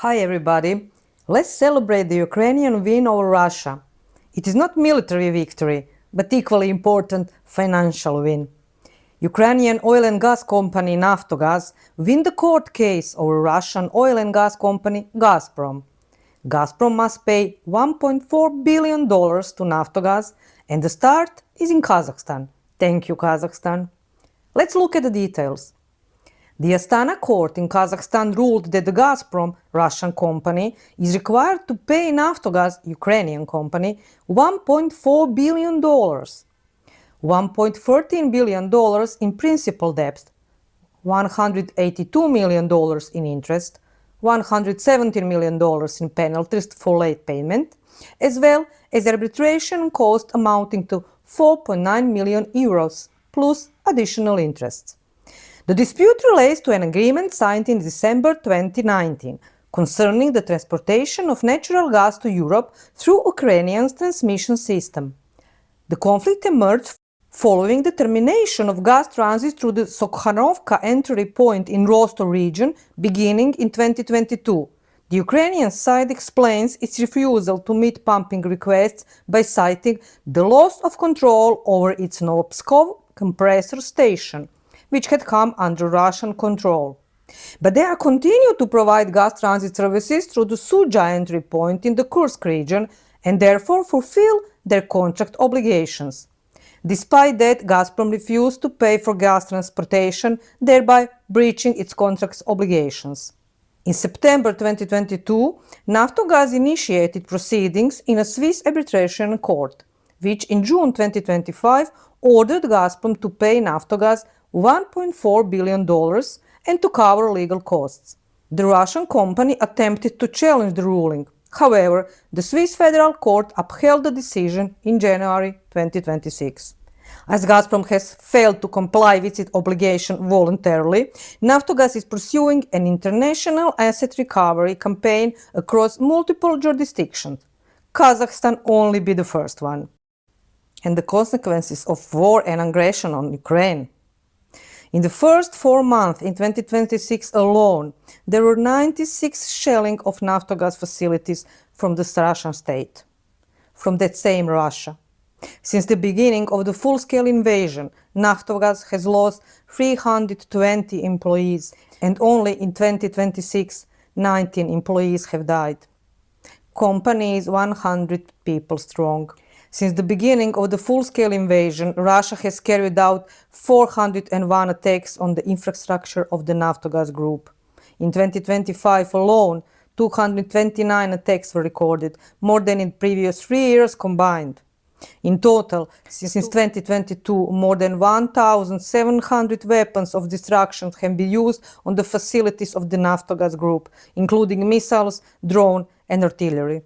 Hi everybody! Let's celebrate the Ukrainian win over Russia. It is not military victory, but equally important financial win. Ukrainian oil and gas company Naftogaz win the court case over Russian oil and gas company Gazprom. Gazprom must pay $1.4 billion to Naftogaz, and the start is in Kazakhstan. Thank you, Kazakhstan. Let's look at the details. The Astana court in Kazakhstan ruled that the Gazprom, Russian company, is required to pay Naftogaz, Ukrainian company, $1.4 billion. $1.13 billion in principal debt, $182 million in interest, $117 million in penalties for late payment, as well as arbitration cost amounting to 4.9 million euros, plus additional interests. The dispute relates to an agreement signed in December 2019 concerning the transportation of natural gas to Europe through Ukrainian's transmission system. The conflict emerged following the termination of gas transit through the Sokhanovka entry point in Rostov region beginning in 2022. The Ukrainian side explains its refusal to meet pumping requests by citing the loss of control over its Novopskov compressor station, which had come under Russian control. But they are continued to provide gas transit services through the Suja entry point in the Kursk region and therefore fulfill their contract obligations. Despite that, Gazprom refused to pay for gas transportation, thereby breaching its contract's obligations. In September 2022, Naftogaz initiated proceedings in a Swiss arbitration court, which in June 2025 ordered Gazprom to pay Naftogaz $1.4 billion and to cover legal costs. The Russian company attempted to challenge the ruling. However, the Swiss Federal Court upheld the decision in January 2026. As Gazprom has failed to comply with its obligation voluntarily, Naftogaz is pursuing an international asset recovery campaign across multiple jurisdictions. Kazakhstan only be the first one. And the consequences of war and aggression on Ukraine. In the first 4 months in 2026 alone, there were 96 shelling of Naftogaz facilities from the Russian state, from that same Russia. Since the beginning of the full-scale invasion, Naftogaz has lost 320 employees, and only in 2026, 19 employees have died. Company is 100 people strong. Since the beginning of the full-scale invasion, Russia has carried out 401 attacks on the infrastructure of the Naftogaz group. In 2025 alone, 229 attacks were recorded, more than in previous 3 years combined. In total, since 2022, more than 1,700 weapons of destruction have been used on the facilities of the Naftogaz group, including missiles, drone and artillery.